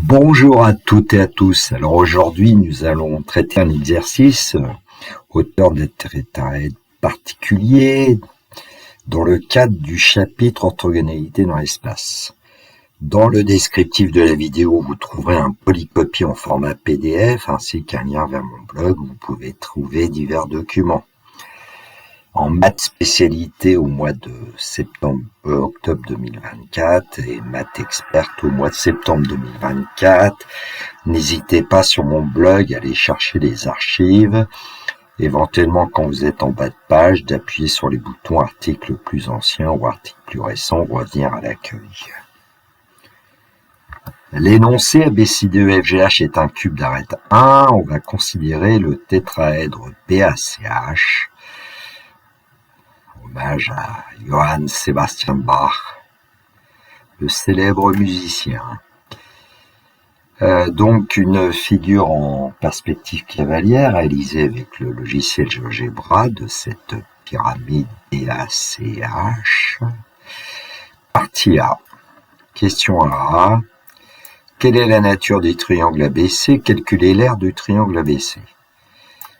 Bonjour à toutes et à tous. Alors aujourd'hui, nous allons traiter un exercice hauteur de tétraèdre particulier dans le cadre du chapitre orthogonalité dans l'espace. Dans le descriptif de la vidéo, vous trouverez un polycopier en format PDF ainsi qu'un lien vers mon blog où vous pouvez trouver divers documents. En maths spécialité au mois de octobre 2024 et maths experte au mois de septembre 2024. N'hésitez pas sur mon blog à aller chercher les archives. Éventuellement, quand vous êtes en bas de page, d'appuyer sur les boutons articles plus anciens ou articles plus récents, revenir à l'accueil. L'énoncé ABCDEFGH est un cube d'arête 1. On va considérer le tétraèdre BACH. Hommage à Johann Sebastian Bach, le célèbre musicien. Donc une figure en perspective cavalière réalisée avec le logiciel GeoGebra de cette pyramide BACH. Partie A. Question A. Quelle est la nature du triangle ABC? Calculez l'aire du triangle ABC.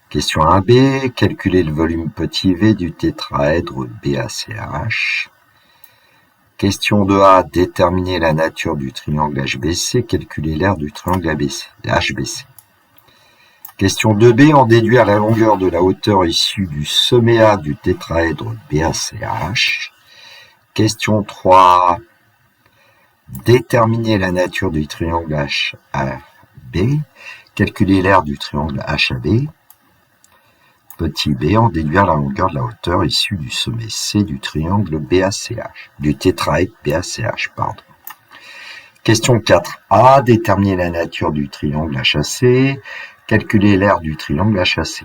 Question 1b, calculer le volume petit v du tétraèdre BACH. Question 2a, déterminer la nature du triangle HBC, calculer l'aire du triangle HBC. Question 2b, en déduire la longueur de la hauteur issue du sommet A du tétraèdre BACH. Question 3, déterminer la nature du triangle HAB, calculer l'aire du triangle HAB. Petit b, en déduire la longueur de la hauteur issue du sommet C du triangle BACH, du tétraèdre BACH, pardon. Question 4a, déterminer la nature du triangle HAC, calculer l'aire du triangle HAC.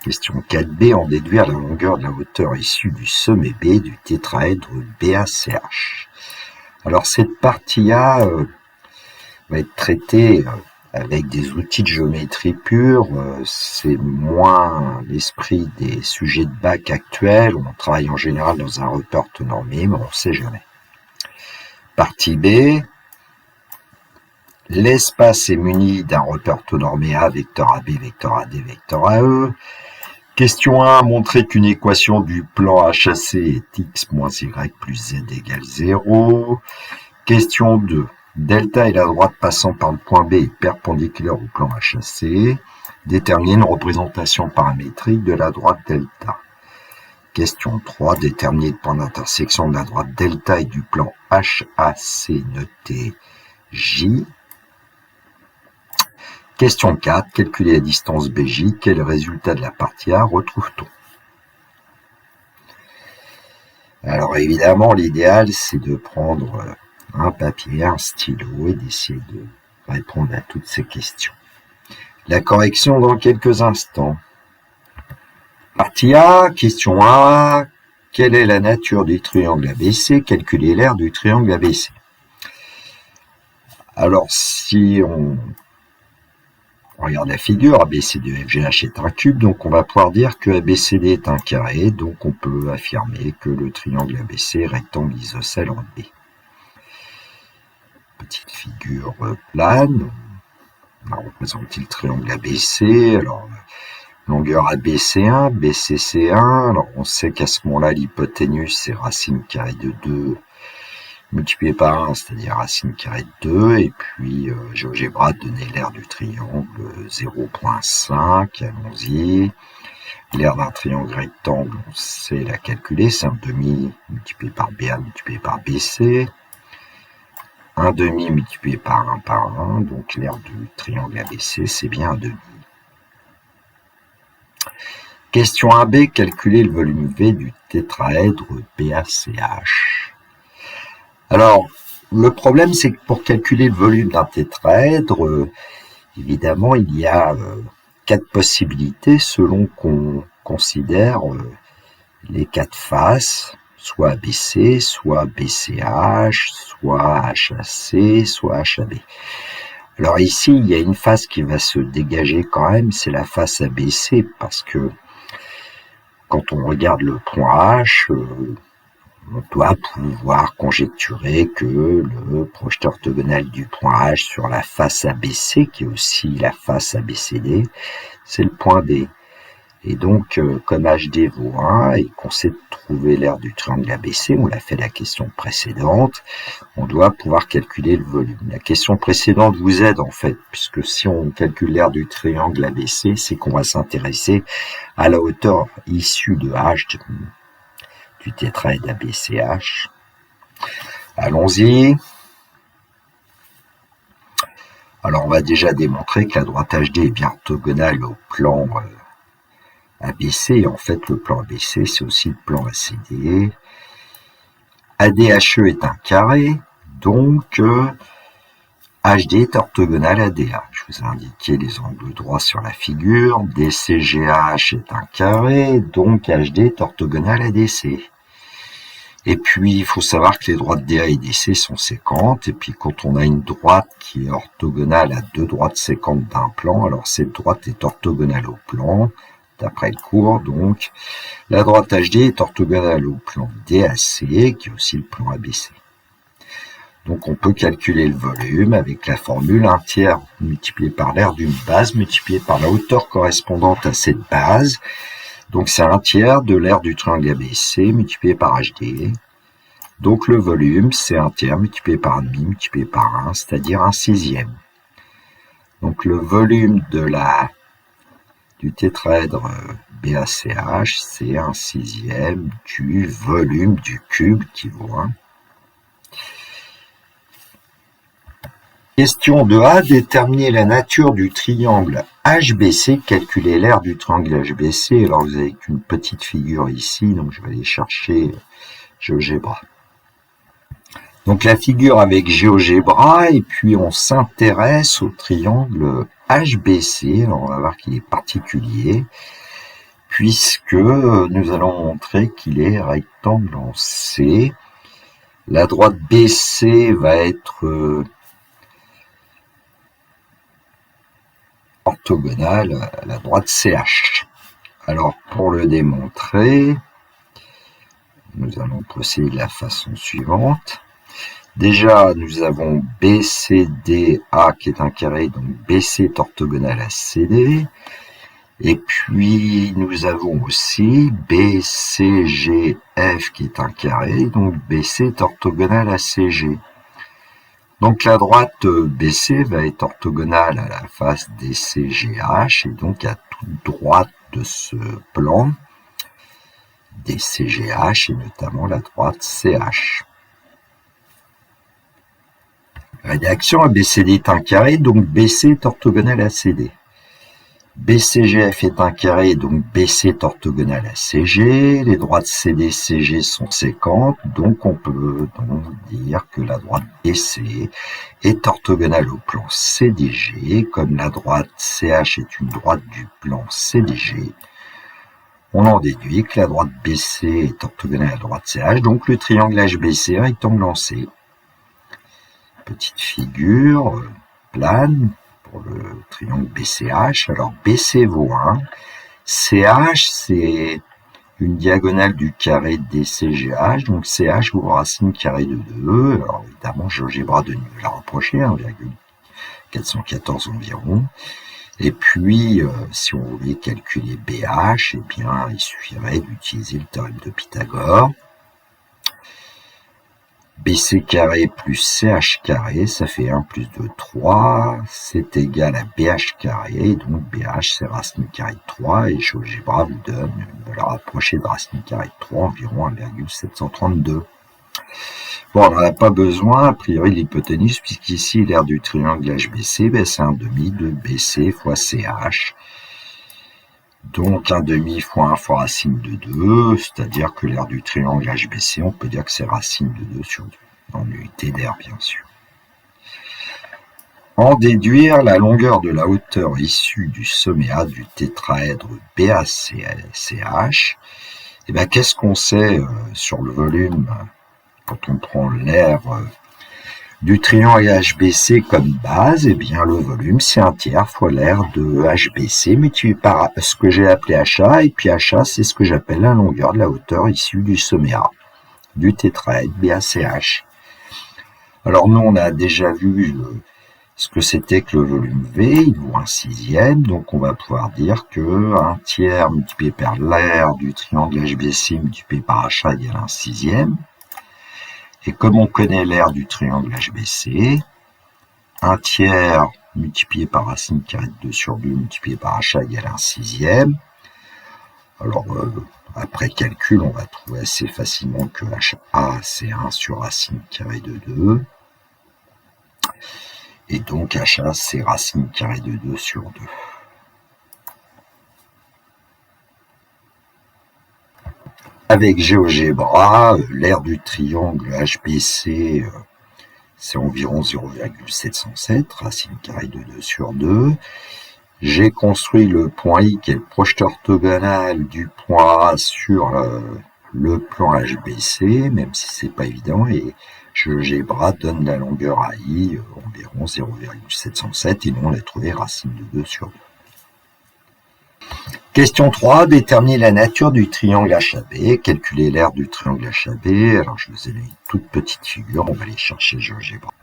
Question 4b, en déduire la longueur de la hauteur issue du sommet B du tétraèdre BACH. Alors cette partie-là va être traitée avec des outils de géométrie pure, c'est moins l'esprit des sujets de bac actuels. On travaille en général dans un repère orthonormé, mais on ne sait jamais. Partie B. L'espace est muni d'un repère orthonormé A, vecteur AB, vecteur AD, vecteur AE. Question 1. Montrer qu'une équation du plan HAC est x moins y plus z égale 0. Question 2. Delta est la droite passant par le point B est perpendiculaire au plan HAC. Déterminer une représentation paramétrique de la droite delta. Question 3. Déterminer le point d'intersection de la droite delta et du plan HAC noté J. Question 4. Calculer la distance BJ. Quel résultat de la partie A retrouve-t-on? Alors évidemment, l'idéal, c'est de prendre un papier, un stylo et d'essayer de répondre à toutes ces questions. La correction dans quelques instants. Partie A, question A. Quelle est la nature du triangle ABC? Calculer l'aire du triangle ABC. Alors, si on regarde la figure, ABCDEFGH est un cube, donc on va pouvoir dire que ABCD est un carré, donc on peut affirmer que le triangle ABC est rectangle isocèle en B. Petite figure plane, on va représenter le triangle ABC, alors longueur ABC1, BCC1, alors on sait qu'à ce moment-là l'hypoténuse c'est racine carrée de 2 multiplié par 1, c'est-à-dire racine carrée de 2, et puis GeoGebra donnait l'aire du triangle 0,5, allons-y. L'aire d'un triangle rectangle, on sait la calculer, c'est un demi multiplié par BA multiplié par BC. Un demi multiplié par 1, donc l'aire du triangle ABC, c'est bien un demi. Question 1b, calculer le volume V du tétraèdre BACH. Alors, le problème, c'est que pour calculer le volume d'un tétraèdre, évidemment, il y a 4 possibilités selon qu'on considère les 4 faces, soit ABC, soit BCH, soit HAC, soit HAB. Alors ici, il y a une face qui va se dégager quand même, c'est la face ABC, parce que quand on regarde le point H, on doit pouvoir conjecturer que le projeté orthogonal du point H sur la face ABC, qui est aussi la face ABCD, c'est le point B. Et donc, comme HD vaut 1 et qu'on sait trouver l'aire du triangle ABC, on l'a fait la question précédente, on doit pouvoir calculer le volume. La question précédente vous aide en fait, puisque si on calcule l'aire du triangle ABC, c'est qu'on va s'intéresser à la hauteur issue de H du tétraèdre ABCH. Allons-y. Alors, on va déjà démontrer que la droite HD est bien orthogonale au plan ABC. Et en fait, le plan ABC, c'est aussi le plan ACD. ADHE est un carré, donc HD est orthogonal à DH. Je vous ai indiqué les angles droits sur la figure. DCGH est un carré, donc HD est orthogonal à DC. Et puis, il faut savoir que les droites DA et DC sont séquentes. Et puis, quand on a une droite qui est orthogonale à deux droites séquentes d'un plan, alors cette droite est orthogonale au plan, d'après le cours. Donc, la droite HD est orthogonale au plan DAC, qui est aussi le plan ABC. Donc, on peut calculer le volume avec la formule 1 tiers multiplié par l'aire d'une base multiplié par la hauteur correspondante à cette base. Donc, c'est 1 tiers de l'aire du triangle ABC multiplié par HD. Donc, le volume, c'est 1 tiers multiplié par 1,5 multiplié par 1, c'est-à-dire 1/6. Donc, le volume du tétraèdre BACH, c'est 1/6 du volume du cube qui vaut 1. Question 2A, déterminer la nature du triangle HBC, calculer l'aire du triangle HBC. Alors vous avez qu'une petite figure ici, donc je vais aller chercher GeoGebra. Donc la figure avec GeoGebra, et puis on s'intéresse au triangle HBC. Alors on va voir qu'il est particulier, puisque nous allons montrer qu'il est rectangle en C. La droite BC va être orthogonale à la droite CH. Alors, pour le démontrer, nous allons procéder de la façon suivante. Déjà, nous avons BCDA qui est un carré, donc BC est orthogonal à CD. Et puis, nous avons aussi BCGF qui est un carré, donc BC est orthogonal à CG. Donc la droite BC va être orthogonale à la face DCGH et donc à toute droite de ce plan DCGH et notamment la droite CH. Rédaction, ABCD est un carré, donc BC est orthogonal à CD. BCGF est un carré, donc BC est orthogonal à CG. Les droites CD, CG sont séquentes, donc on peut donc dire que la droite BC est orthogonale au plan CDG, comme la droite CH est une droite du plan CDG. On en déduit que la droite BC est orthogonale à la droite CH, donc le triangle HBC est rectangle en C. Petite figure plane pour le triangle BCH. Alors BC vaut 1. CH, c'est une diagonale du carré DCGH. Donc CH vaut racine carrée de 2. Alors évidemment, GeoGebra de nous l'a reproché, 1,414 environ. Et puis, si on voulait calculer BH, eh bien, il suffirait d'utiliser le théorème de Pythagore. BC carré plus CH carré, ça fait 1 plus 2, 3. C'est égal à BH carré, donc BH c'est racine carrée de 3, et GeoGebra vous donne une valeur approchée de racine carrée de 3, environ 1,732. Bon, on n'en a pas besoin, a priori, de l'hypoténuse, puisqu'ici, l'aire du triangle HBC, ben, c'est 1/2 de BC fois CH. Donc, 1/2 fois 1 fois racine de 2, c'est-à-dire que l'aire du triangle HBC, on peut dire que c'est racine de 2 sur 2, en unité d'air, bien sûr. En déduire la longueur de la hauteur issue du sommet A du tétraèdre BACH, et ben, qu'est-ce qu'on sait sur le volume quand on prend l'aire du triangle HBC comme base? Eh bien, le volume, c'est 1 tiers fois l'aire de HBC multiplié par ce que j'ai appelé HA, et puis HA, c'est ce que j'appelle la longueur de la hauteur issue du sommet A. du tétraèdre BACH. Alors nous, on a déjà vu ce que c'était que le volume V, il vaut 1/6, donc on va pouvoir dire que 1/3 multiplié par l'aire du triangle HBC multiplié par HA égale 1/6. Et comme on connaît l'aire du triangle HBC, 1/3 multiplié par racine carrée de 2 sur 2 multiplié par HA égale 1/6. Alors, après calcul, on va trouver assez facilement que HA, c'est 1 sur racine carrée de 2. Et donc, HA, c'est racine carrée de 2 sur 2. Avec GeoGebra, l'aire du triangle HBC, c'est environ 0,707, racine carrée de 2 sur 2. J'ai construit le point I, qui est le projeté orthogonal du point A sur le plan HBC, même si c'est pas évident, et GeoGebra donne la longueur à I, environ 0,707, et nous on a trouvé racine de 2 sur 2. Question 3, déterminer la nature du triangle HAB, calculer l'aire du triangle HAB. Alors je vous ai mis une toute petite figure, on va aller chercher GeoGebra.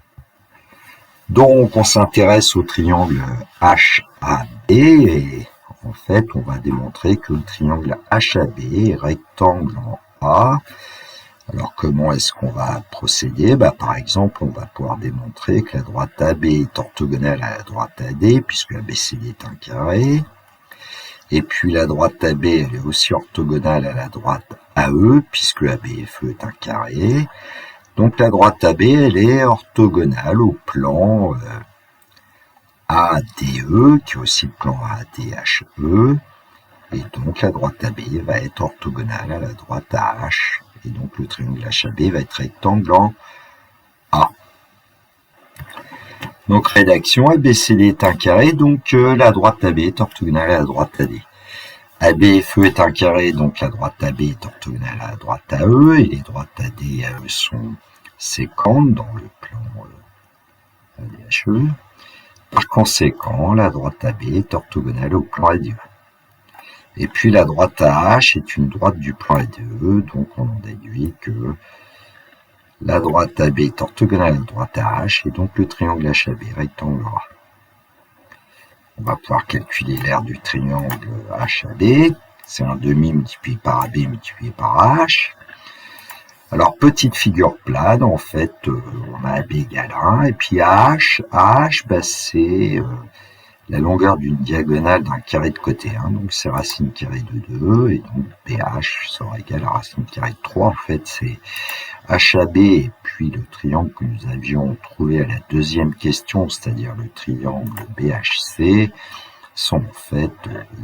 Donc on s'intéresse au triangle HAB et en fait on va démontrer que le triangle HAB est rectangle en A. Alors comment est-ce qu'on va procéder? Par exemple on va pouvoir démontrer que la droite AB est orthogonale à la droite AD puisque ABCD est un carré. Et puis la droite AB elle est aussi orthogonale à la droite AE puisque ABFE est un carré. Donc la droite AB, elle est orthogonale au plan ADE, qui est aussi le plan ADHE. Et donc la droite AB va être orthogonale à la droite AH. Et donc le triangle HAB va être rectangle en A. Donc rédaction, ABCD est un carré, donc la droite AB est orthogonale à la droite AD. ABFE est un carré, donc la droite AB est orthogonale à la droite AE, et les droites AD et AE sont séquentes dans le plan ADHE. Par conséquent, la droite AB est orthogonale au plan ADE. Et puis la droite AH est une droite du plan ADE, donc on en déduit que la droite AB est orthogonale à la droite AH, et donc le triangle HAB rectangle A. On va pouvoir calculer l'aire du triangle HAB. C'est un demi multiplié par AB multiplié par H. Alors, petite figure plane, en fait, on a AB égale 1. Et puis AH, c'est la longueur d'une diagonale d'un carré de côté 1. Donc, c'est racine carrée de 2. Et donc, BH sera égal à racine carrée de 3. En fait, c'est HAB et puis le triangle que nous avions trouvé à la deuxième question, c'est-à-dire le triangle BHC, sont en fait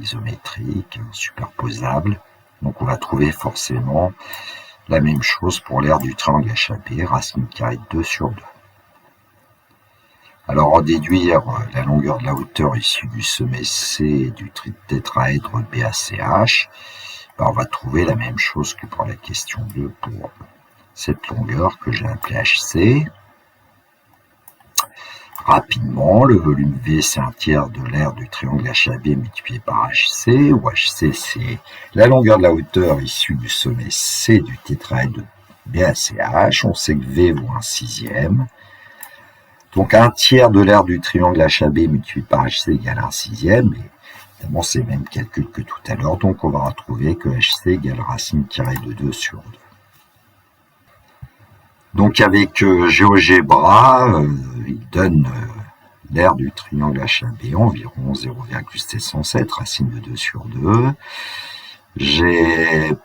isométriques, superposables. Donc on va trouver forcément la même chose pour l'aire du triangle HAB, racine carrée de 2 sur 2. Alors en déduire la longueur de la hauteur issue du sommet C du tétraèdre BACH, on va trouver la même chose que pour la question 2 pour cette longueur que j'ai appelée HC. Rapidement, le volume V, c'est 1/3 de l'aire du triangle HAB multiplié par HC, où HC, c'est la longueur de la hauteur issue du sommet C du tétraèdre BACH. On sait que V vaut 1/6. Donc 1/3 de l'aire du triangle HAB multiplié par HC égale 1/6. Mais évidemment, c'est le même calcul que tout à l'heure. Donc on va retrouver que HC égale racine carrée de 2 sur 2. Donc avec GeoGebra, il donne l'aire du triangle HAB environ 0,707, racine de 2 sur 2. J'ai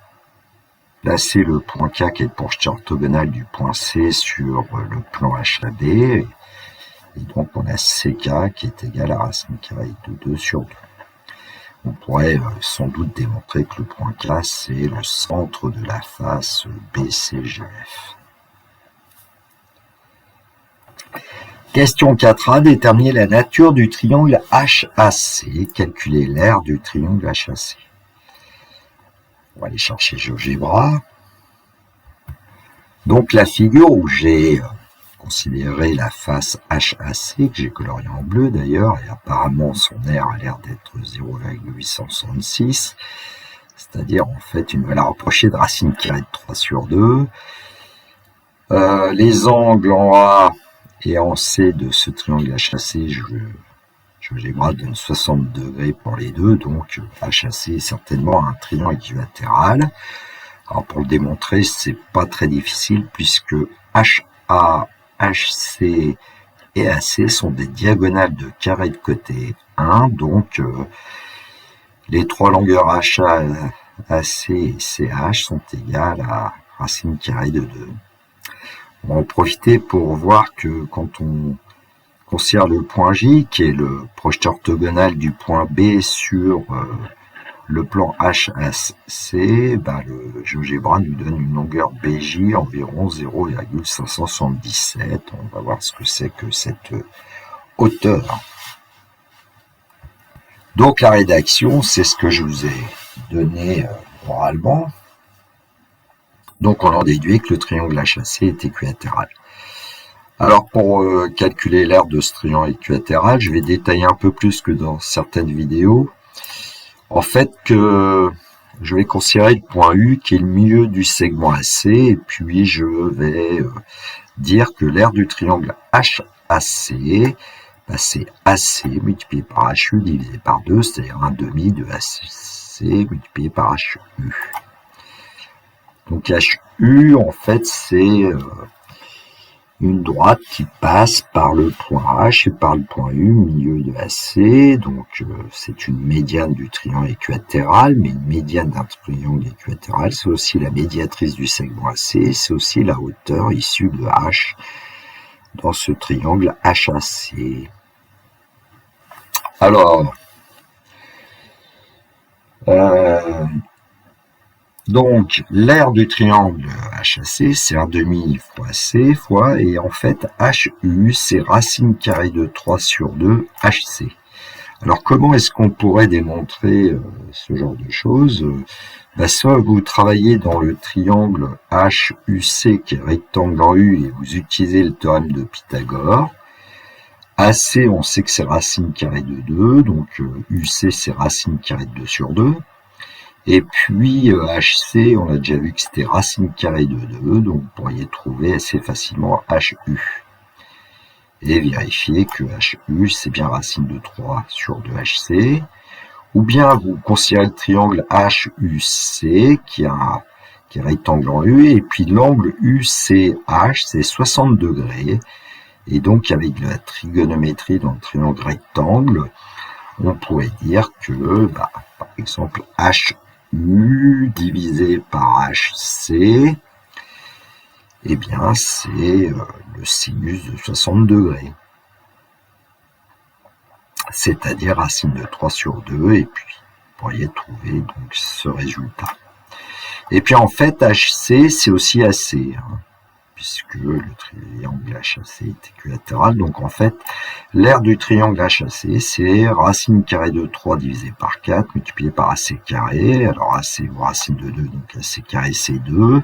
placé le point K qui est le projeté orthogonal du point C sur le plan HAB. Et donc on a CK qui est égal à racine carrée de 2 sur 2. On pourrait sans doute démontrer que le point K c'est le centre de la face BCGF. Question 4a, déterminer la nature du triangle HAC, calculer l'aire du triangle HAC. On va aller chercher GeoGebra. Donc la figure où j'ai considéré la face HAC, que j'ai coloriée en bleu d'ailleurs, et apparemment son aire a l'air d'être 0,866, c'est-à-dire en fait une valeur approchée de racine carrée de 3 sur 2. Les angles en A et en C de ce triangle HAC, GeoGebra donne 60 degrés pour les deux, donc HAC est certainement un triangle équilatéral. Alors pour le démontrer, c'est pas très difficile puisque HA, HC et AC sont des diagonales de carré de côté 1, donc les trois longueurs HA, AC et CH sont égales à racine carrée de 2. On va en profiter pour voir que quand on considère le point J, qui est le projeté orthogonal du point B sur le plan HAC, le GeoGebra nous donne une longueur BJ environ 0,577. On va voir ce que c'est que cette hauteur. Donc la rédaction, c'est ce que je vous ai donné oralement. Donc on en déduit que le triangle HAC est équilatéral. Alors pour calculer l'aire de ce triangle équilatéral, je vais détailler un peu plus que dans certaines vidéos. En fait, que je vais considérer le point U qui est le milieu du segment AC, et puis je vais dire que l'aire du triangle HAC, c'est AC multiplié par HU divisé par 2, c'est-à-dire un demi de AC multiplié par HU. Donc HU, en fait, c'est une droite qui passe par le point H et par le point U, milieu de AC. Donc c'est une médiane du triangle équilatéral, mais une médiane d'un triangle équilatéral, c'est aussi la médiatrice du segment AC, c'est aussi la hauteur issue de H dans ce triangle HAC. Alors, donc, l'aire du triangle HAC, c'est un demi fois C fois, et en fait, HU, c'est racine carrée de 3 sur 2 HC. Alors, comment est-ce qu'on pourrait démontrer ce genre de choses? Soit vous travaillez dans le triangle HUC, qui est rectangle en U, et vous utilisez le théorème de Pythagore. AC, on sait que c'est racine carrée de 2, donc UC, c'est racine carrée de 2 sur 2. Et puis HC, on a déjà vu que c'était racine carrée de 2, donc vous pourriez trouver assez facilement HU. Et vérifier que HU, c'est bien racine de 3 sur 2 HC. Ou bien vous considérez le triangle HUC, qui est rectangle en U, et puis l'angle UCH, c'est 60 degrés. Et donc, avec la trigonométrie dans le triangle rectangle, on pourrait dire que, par exemple, HU divisé par HC, eh bien, c'est le sinus de 60 degrés. C'est-à-dire racine de 3 sur 2, et puis vous pourriez trouver donc ce résultat. Et puis, en fait, HC, c'est aussi AC, puisque le triangle HAC est équilatéral. Donc en fait, l'aire du triangle HAC, c'est racine carrée de 3 divisé par 4 multiplié par AC carré. Alors AC ou racine de 2, donc AC carré c'est 2.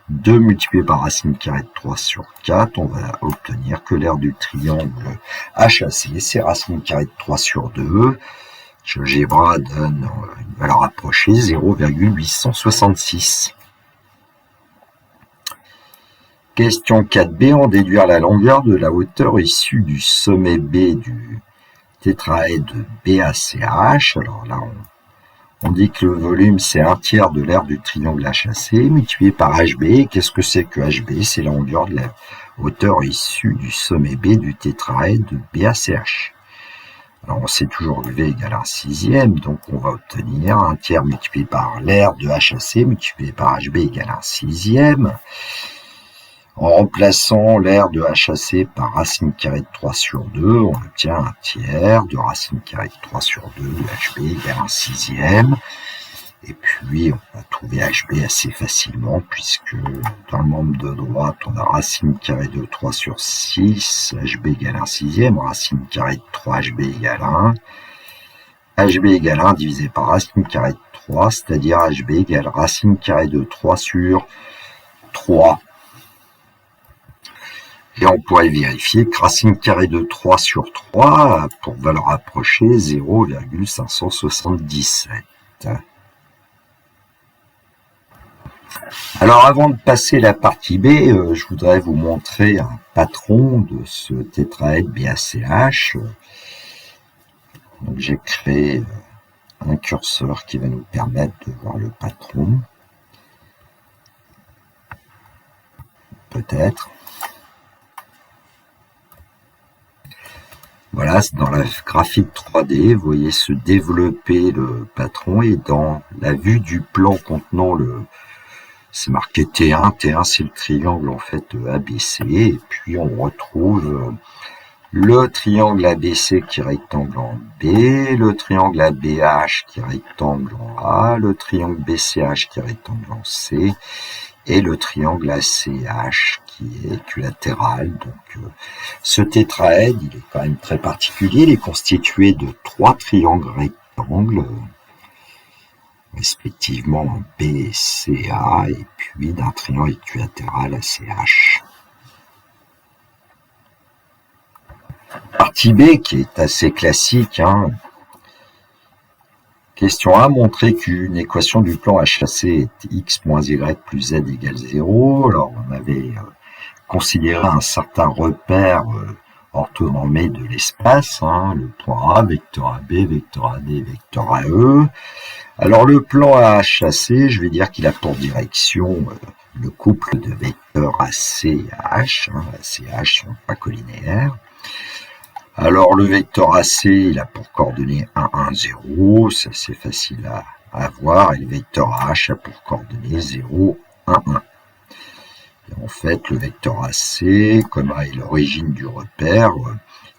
2 multiplié par racine carrée de 3 sur 4, on va obtenir que l'aire du triangle HAC, c'est racine carrée de 3 sur 2. GeoGebra donne une valeur approchée 0,866. Question 4b, en déduire la longueur de la hauteur issue du sommet B du tétraèdre BACH. Alors là, on dit que le volume, c'est un tiers de l'aire du triangle HAC multiplié par HB. Qu'est-ce que c'est que HB? C'est la longueur de la hauteur issue du sommet B du tétraèdre BACH. Alors on sait toujours que V égale 1/6, donc on va obtenir un tiers multiplié par l'aire de HAC multiplié par HB égale 1/6. En remplaçant l'aire de HAC par racine carrée de 3 sur 2, on obtient un tiers de racine carrée de 3 sur 2 de HB égale 1/6. Et puis, on va trouver HB assez facilement, puisque dans le membre de droite, on a racine carrée de 3 sur 6, HB égale 1/6, racine carrée de 3, HB égale 1. HB égale 1 divisé par racine carrée de 3, c'est-à-dire HB égale racine carrée de 3 sur 3. Et on pourrait vérifier que racine carrée de 3 sur 3 a pour valeur approchée 0,577. Alors avant de passer la partie B, je voudrais vous montrer un patron de ce tétraèdre BACH. Donc j'ai créé un curseur qui va nous permettre de voir le patron. Peut-être. Voilà, dans la graphique 3D, vous voyez se développer le patron et dans la vue du plan contenant c'est marqué T1. T1, c'est le triangle en fait ABC. Et puis on retrouve le triangle ABC qui est rectangle en B, le triangle ABH qui est rectangle en A, le triangle BCH qui est rectangle en C, et le triangle ACH qui est équilatéral. Donc ce tétraèdre, il est quand même très particulier. Il est constitué de 3 triangles rectangles, respectivement BCA, et puis d'un triangle équilatéral ACH. Partie B qui est assez classique. Question 1, montrer qu'une équation du plan HAC est x moins y plus z égale 0. Alors on avait considéré un certain repère orthonormé de l'espace, le point A, vecteur AB, vecteur AD, vecteur AE. Alors le plan HAC, je vais dire qu'il a pour direction le couple de vecteurs AC et H. ACH sont pas collinéaires. Alors le vecteur AC, il a pour coordonnées 1, 1, 0, ça c'est facile à voir, et le vecteur H a pour coordonnées 0, 1, 1. Et en fait, le vecteur AC, comme A est l'origine du repère,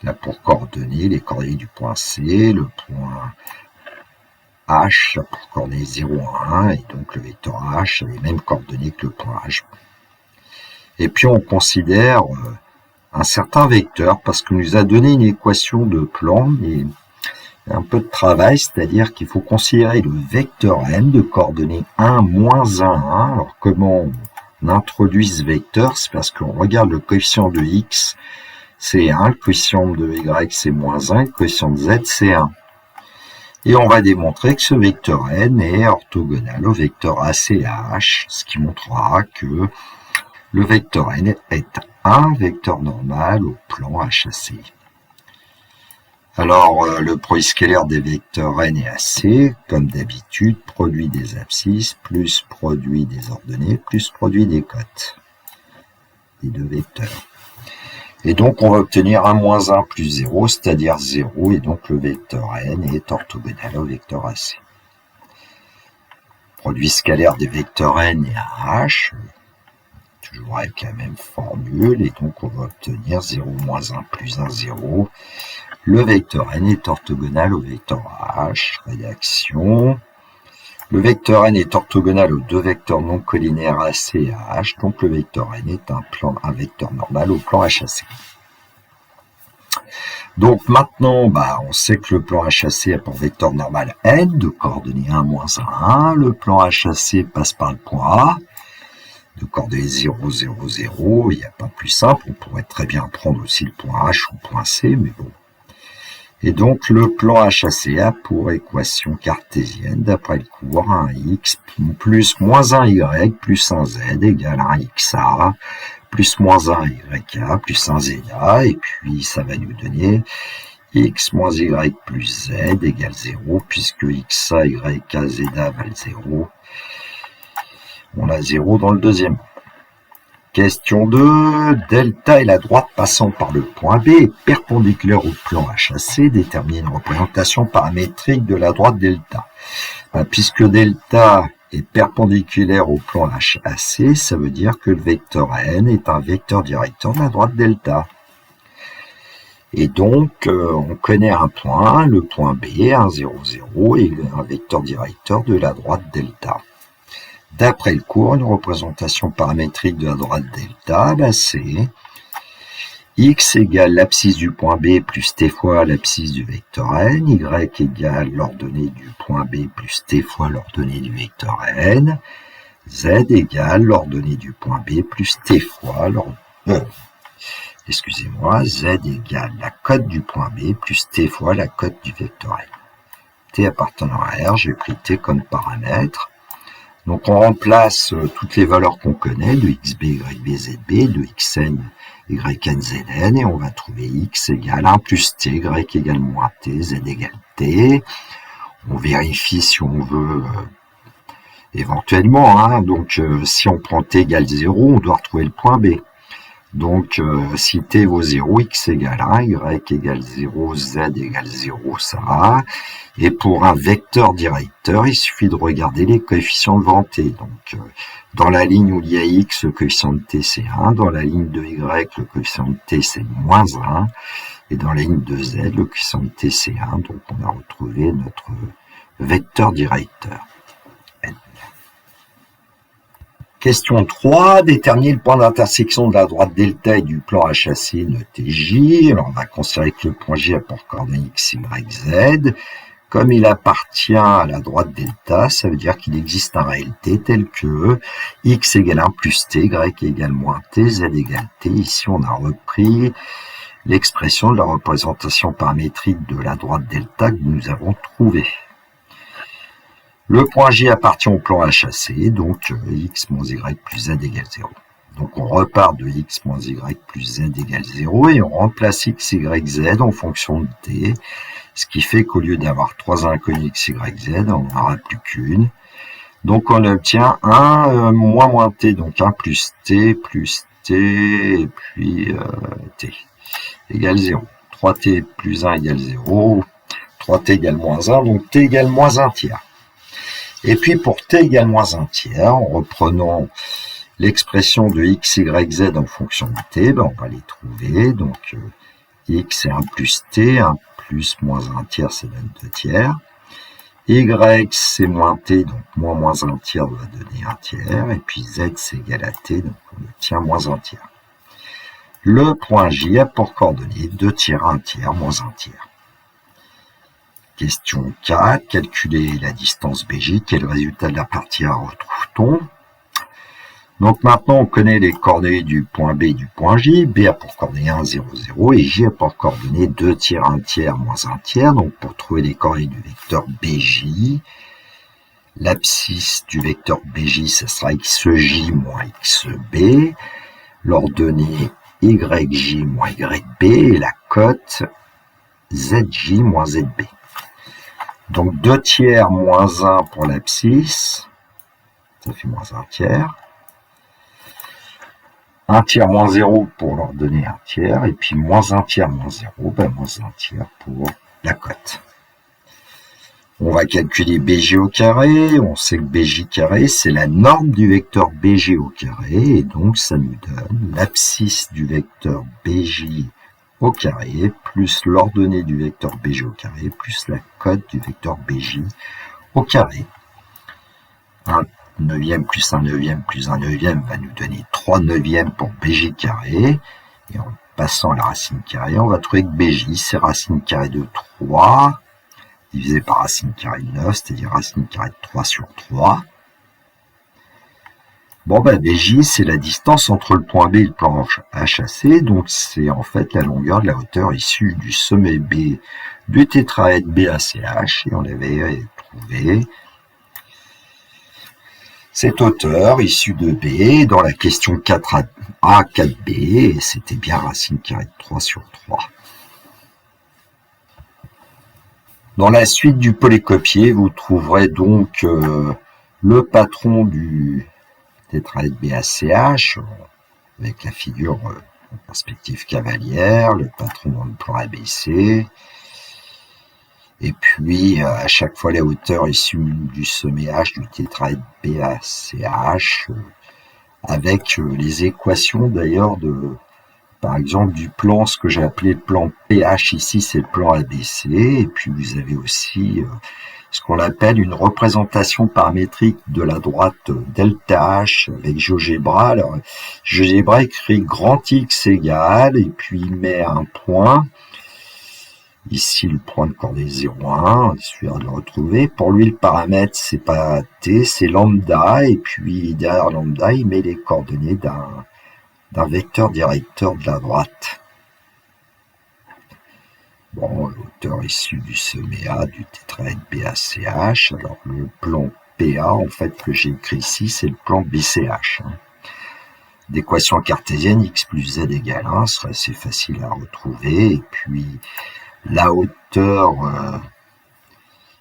il a pour coordonnées les coordonnées du point C, le point H a pour coordonnées 0, 1, et donc le vecteur H a les mêmes coordonnées que le point H. Et puis on considère un certain vecteur, parce qu'on nous a donné une équation de plan, et un peu de travail, c'est-à-dire qu'il faut considérer le vecteur n de coordonnées 1, moins 1, 1. Alors comment on introduit ce vecteur? C'est parce qu'on regarde le coefficient de x, c'est 1, le coefficient de y, c'est moins 1, le coefficient de z, c'est 1. Et on va démontrer que ce vecteur n est orthogonal au vecteur ACH, ce qui montrera que le vecteur n est un vecteur normal au plan HAC. Alors, le produit scalaire des vecteurs n et AC, comme d'habitude, produit des abscisses, plus produit des ordonnées, plus produit des cotes, des deux vecteurs. Et donc, on va obtenir 1 moins 1 plus 0, c'est-à-dire 0, et donc le vecteur n est orthogonal au vecteur AC. Produit scalaire des vecteurs n et h, toujours avec la même formule, et donc on va obtenir 0 moins 1 plus 1, 0. Le vecteur n est orthogonal au vecteur h, rédaction. Le vecteur n est orthogonal aux deux vecteurs non collinaires AC et h, donc le vecteur n est un vecteur normal au plan HAC. Donc maintenant, on sait que le plan HAC a pour vecteur normal n de coordonnées 1, moins 1, 1. Le plan HAC passe par le point A, de coordonnées 0, 0, 0. Il n'y a pas plus simple. On pourrait très bien prendre aussi le point H ou le point C, mais bon. Et donc, le plan HAC a pour équation cartésienne, d'après le cours, 1x plus moins 1y plus 1z égale 1xa plus moins 1ya plus 1za. Et puis, ça va nous donner x moins y plus z égale 0, puisque xa, yk, zeta valent 0. On a 0 dans le deuxième. Question 2. Delta est la droite passant par le point B et perpendiculaire au plan HAC. Déterminer une représentation paramétrique de la droite delta. Puisque delta est perpendiculaire au plan HAC, ça veut dire que le vecteur n est un vecteur directeur de la droite delta. Et donc, on connaît un point, le point B, 1, 0, 0, et un vecteur directeur de la droite delta. D'après le cours, une représentation paramétrique de la droite delta, c'est x égale l'abscisse du point B plus t fois l'abscisse du vecteur n, y égale l'ordonnée du point B plus t fois l'ordonnée du vecteur n, z égale l'ordonnée du point B plus t fois z égale la cote du point B plus t fois la cote du vecteur n. T appartenant à R, j'ai pris t comme paramètre. Donc on remplace toutes les valeurs qu'on connaît, de xb, yb, zb, de xn, yn, zn, et on va trouver x égale 1 plus t, y égale moins t, z égale t. On vérifie si on veut éventuellement, hein. Donc si on prend t égale 0, on doit retrouver le point B. Donc si t vaut 0, x égale 1, y égale 0, z égale 0, ça va. Et pour un vecteur directeur, il suffit de regarder les coefficients devant t. Donc dans la ligne où il y a x, le coefficient de t c'est 1, dans la ligne de y, le coefficient de t c'est moins 1, et dans la ligne de z, le coefficient de t c'est 1, donc on a retrouvé notre vecteur directeur. Question 3, déterminer le point d'intersection de la droite delta et du plan HAC noté J. Alors on va considérer que le point J a pour coordonnées x, y, z. Comme il appartient à la droite delta, ça veut dire qu'il existe un réel t tel que x égale 1 plus t, y égale moins t, z égale t. Ici on a repris l'expression de la représentation paramétrique de la droite delta que nous avons trouvée. Le point J appartient au plan HAC, donc x moins y plus z égale 0. Donc on repart de x moins y plus z égale 0 et on remplace x, y, z en fonction de t, ce qui fait qu'au lieu d'avoir 3 inconnus x, y, z, on n'en aura plus qu'une. Donc on obtient 1 moins t, donc 1 plus t, et puis t égale 0. 3t plus 1 égale 0, 3t égale moins 1, donc t égale moins 1 tiers. Et puis pour t égale moins 1 tiers, en reprenant l'expression de x, y, z en fonction de t, on va les trouver. Donc x c'est 1 plus t, 1 plus moins 1 tiers, ça donne 2 tiers. Y c'est moins t, donc moins 1 tiers va donner 1 tiers. Et puis z c'est égal à t, donc on obtient moins 1 tiers. Le point J a pour coordonnées 2 tiers, 1 tiers, moins 1 tiers. Question 4, calculer la distance BJ. Quel résultat de la partie A retrouve-t-on? Donc maintenant on connaît les coordonnées du point B et du point J. B a pour coordonnées 1, 0, 0 et J a pour coordonnées 2 tiers, 1 tiers, moins 1 tiers. Donc pour trouver les coordonnées du vecteur BJ, l'abscisse du vecteur BJ, ce sera xj moins xb, l'ordonnée yj moins yb et la cote zj moins zb. Donc 2 tiers moins 1 pour l'abscisse, ça fait moins 1 tiers. 1 tiers moins 0 pour leur donner 1 tiers, et puis moins 1 tiers moins 0, moins 1 tiers pour la cote. On va calculer BJ au carré, on sait que BJ carré c'est la norme du vecteur BG au carré, et donc ça nous donne l'abscisse du vecteur BJ au carré, plus l'ordonnée du vecteur BG au carré, plus la cote du vecteur BJ au carré. 1 neuvième plus 1 neuvième plus 1 neuvième va nous donner 3 neuvièmes pour BJ carré. Et en passant à la racine carrée, on va trouver que BJ, c'est racine carrée de 3, divisé par racine carrée de 9, c'est-à-dire racine carrée de 3 sur 3. Bon, BJ, c'est la distance entre le point B et le plan HAC, donc c'est en fait la longueur de la hauteur issue du sommet B du tétraèdre BACH, et on avait trouvé cette hauteur issue de B dans la question 4A, 4B, et c'était bien racine carrée de 3 sur 3. Dans la suite du polycopier, vous trouverez donc le patron du tétraèdre BACH, avec la figure en perspective cavalière, le patron dans le plan ABC, et puis à chaque fois la hauteur issue du sommet H du tétraèdre BACH, avec les équations d'ailleurs de, par exemple, du plan, ce que j'ai appelé le plan PH ici, c'est le plan ABC, et puis vous avez aussi ce qu'on appelle une représentation paramétrique de la droite delta H avec GeoGebra. Alors, GeoGebra écrit grand X égale, et puis il met un point. Ici, le point de coordonnée 0,1, il suffit de le retrouver. Pour lui, le paramètre, c'est pas T, c'est lambda, et puis derrière lambda, il met les coordonnées d'un vecteur directeur de la droite. Bon, l'auteur issu du sommet A du tétraèdre BACH, alors le plan PA, en fait, que j'ai écrit ici, c'est le plan BCH. D'équation cartésienne, x plus z égale 1, ce serait assez facile à retrouver. Et puis, la hauteur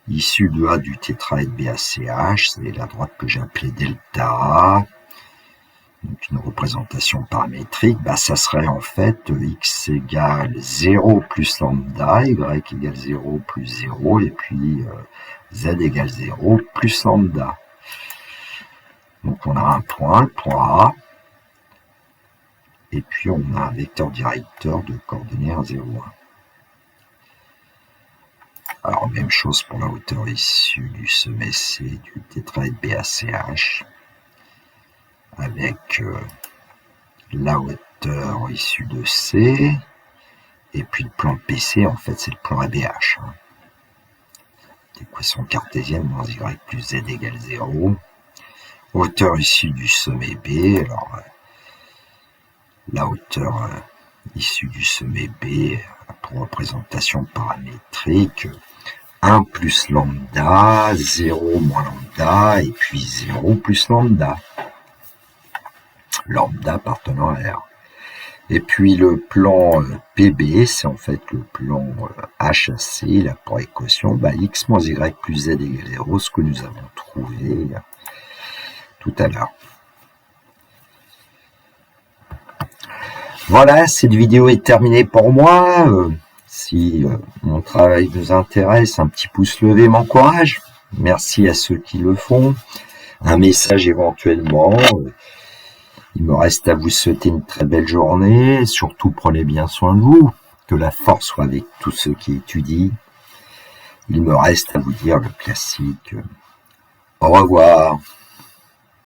issue de A du tétraèdre BACH, c'est la droite que j'ai appelée delta A. Donc, une représentation paramétrique, ça serait en fait x égale 0 plus lambda, y égale 0 plus 0, et puis z égale 0 plus lambda. Donc, on a un point, le point A, et puis on a un vecteur directeur de coordonnées 1, 0, 1. Alors, même chose pour la hauteur issue du sommet C du tétraèdre BACH, avec la hauteur issue de C, et puis le plan PC, en fait, c'est le plan ABH. L'équation cartésienne, moins y plus z égale 0. Hauteur issue du sommet B, alors la hauteur issue du sommet B pour représentation paramétrique, 1 plus lambda, 0 moins lambda, et puis 0 plus lambda. Lambda appartenant à R. Et puis le plan PB, c'est en fait le plan HAC, là pour équation, x moins y plus z égale 0, ce que nous avons trouvé tout à l'heure. Voilà, cette vidéo est terminée pour moi. Si mon travail vous intéresse, un petit pouce levé m'encourage. Merci à ceux qui le font. Un message éventuellement. Il me reste à vous souhaiter une très belle journée. Surtout, prenez bien soin de vous. Que la force soit avec tous ceux qui étudient. Il me reste à vous dire le classique. Au revoir.